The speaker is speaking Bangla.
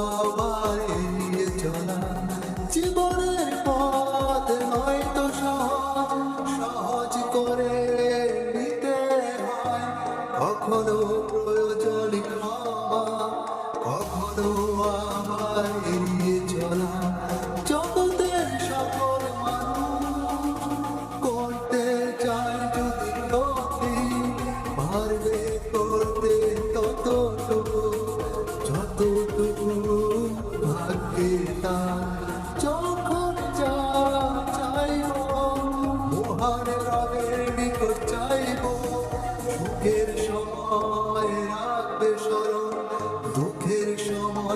আবার এড়িয়ে চলা জীবনের পথ নয়তো সহজ করে নিতে হয়। কখনো প্রয়োজন ক্ষমা, কখনো আবার এড়িয়ে চলা।